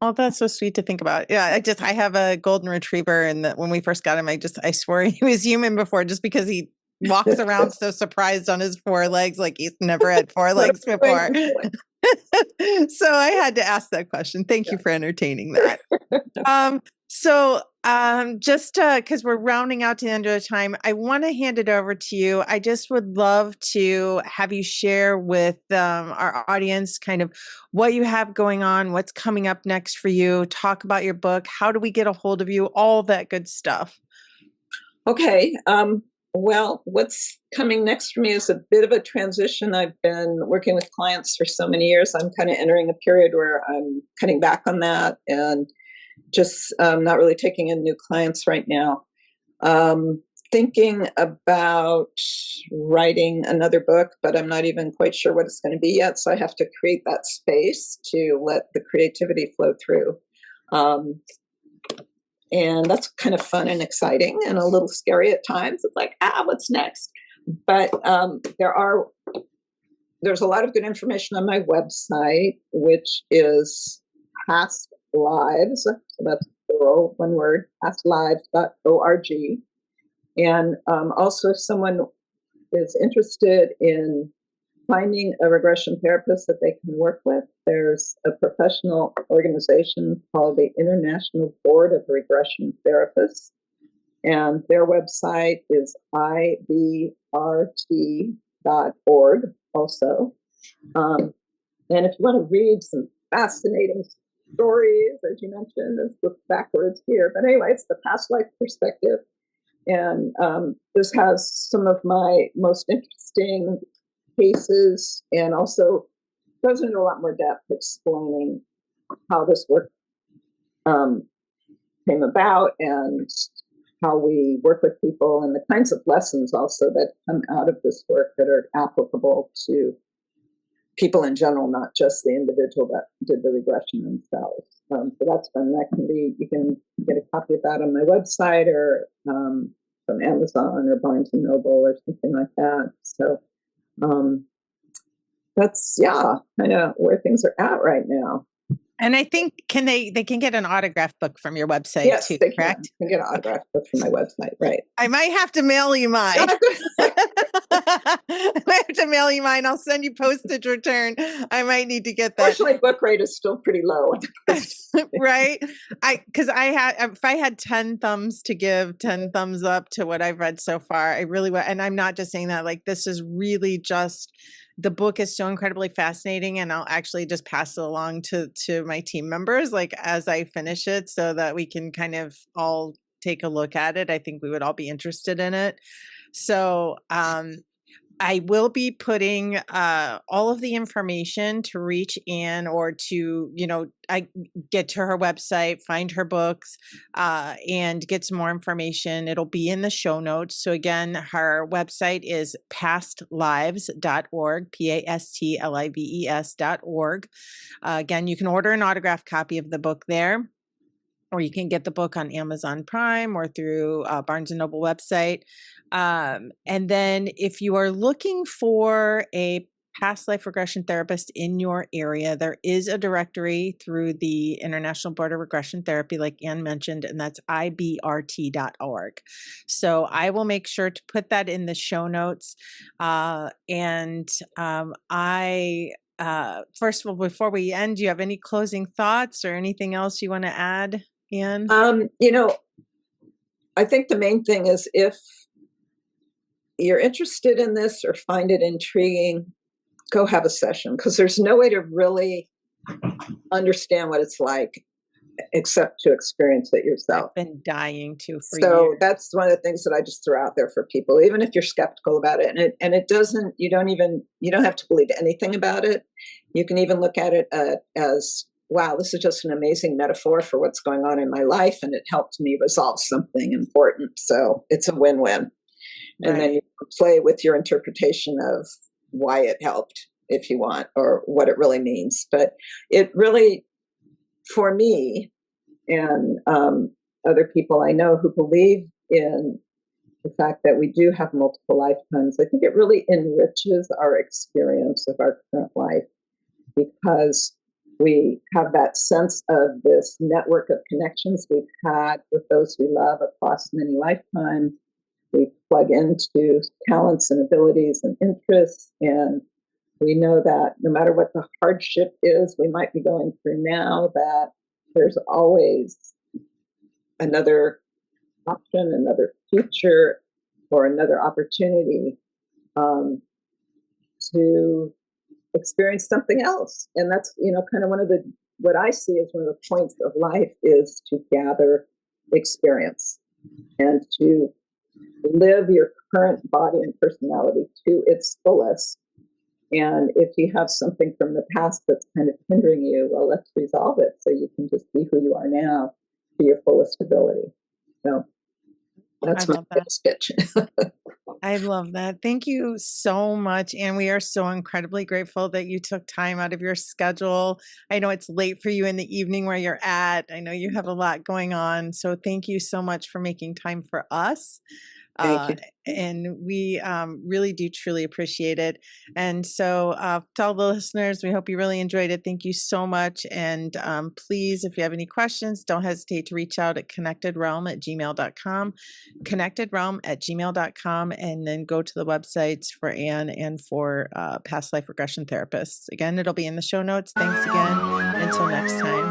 Oh, that's so sweet to think about. Yeah, I have a golden retriever, and when we first got him, I swore he was human before, just because he walks around so surprised on his four legs, like he's never had four legs before. So I had to ask that question. Thank you for entertaining that. Just because we're rounding out to the end of the time, I want to hand it over to you. I just would love to have you share with our audience kind of what you have going on, what's coming up next for you, talk about your book, how do we get a hold of you, all that good stuff. Okay. Well, what's coming next for me is a bit of a transition. I've been working with clients for so many years. I'm kind of entering a period where I'm cutting back on that and just not really taking in new clients right now. Thinking about writing another book, but I'm not even quite sure what it's going to be yet. So I have to create that space to let the creativity flow through. And that's kind of fun and exciting and a little scary at times. It's like, what's next? But there's a lot of good information on my website, which is Past Lives. So that's plural, one word, pastlives.org. And also, if someone is interested in finding a regression therapist that they can work with, there's a professional organization called the International Board of Regression Therapists. And their website is ibrt.org also. And if you want to read some fascinating stories, as you mentioned, let's look backwards here. But anyway, it's the past life perspective. And this has some of my most interesting cases, and also goes into a lot more depth explaining how this work came about and how we work with people, and the kinds of lessons also that come out of this work that are applicable to people in general, not just the individual that did the regression themselves. So that's fun. That can be, you can get a copy of that on my website, or from Amazon or Barnes and Noble or something like that. So that's kind of where things are at right now. And I think they can get an autograph book from your website Yes, too, they correct? can get an autograph book from my website, right? I might have to mail you mine. I might have to mail you mine. I'll send you postage return. I might need to get that. Fortunately, book rate is still pretty low. Right? Because if I had 10 thumbs to give, 10 thumbs up to what I've read so far, I really would. And I'm not just saying that, like, this is really just, the book is so incredibly fascinating, and I'll actually just pass it along to my team members, like, as I finish it, so that we can kind of all take a look at it. I think we would all be interested in it. So, I will be putting all of the information to reach Anne, or to, I get to her website, find her books, and get some more information. It'll be in the show notes. So again, her website is pastlives.org, PASTLIVES.org. Again, you can order an autographed copy of the book there, or you can get the book on Amazon Prime or through Barnes and Noble website. And then if you are looking for a past life regression therapist in your area, there is a directory through the International Board of Regression Therapy, like Anne mentioned, and that's ibrt.org. So I will make sure to put that in the show notes. First of all, before we end, do you have any closing thoughts or anything else you want to add, Anne? I think the main thing is, if you're interested in this or find it intriguing, go have a session, because there's no way to really understand what it's like except to experience it yourself. I've been dying to for So years. that's one of the things that I just throw out there for people, even if you're skeptical about it. And it doesn't, you don't have to believe anything about it. You can even look at it as, wow, this is just an amazing metaphor for what's going on in my life, and it helped me resolve something important. So it's a win-win. And then you play with your interpretation of why it helped, if you want, or what it really means. But it really, for me and other people I know who believe in the fact that we do have multiple lifetimes, I think it really enriches our experience of our current life, because we have that sense of this network of connections we've had with those we love across many lifetimes. We plug into talents and abilities and interests, and we know that no matter what the hardship is we might be going through now, that there's always another option, another future, or another opportunity to experience something else. And that's, kind of what I see as one of the points of life, is to gather experience and to live your current body and personality to its fullest. And if you have something from the past that's kind of hindering you, well, let's resolve it so you can just be who you are now to your fullest ability. So that's my biggest pitch. I love that. Thank you so much. And we are so incredibly grateful that you took time out of your schedule. I know it's late for you in the evening where you're at. I know you have a lot going on. So thank you so much for making time for us. Thank you. And we really do truly appreciate it. And so to all the listeners, we hope you really enjoyed it. Thank you so much. And please, if you have any questions, don't hesitate to reach out at connectedrealm@gmail.com, connectedrealm@gmail.com, and then go to the websites for Anne and for Past Life Regression Therapists. Again, it'll be in the show notes. Thanks again. Until next time.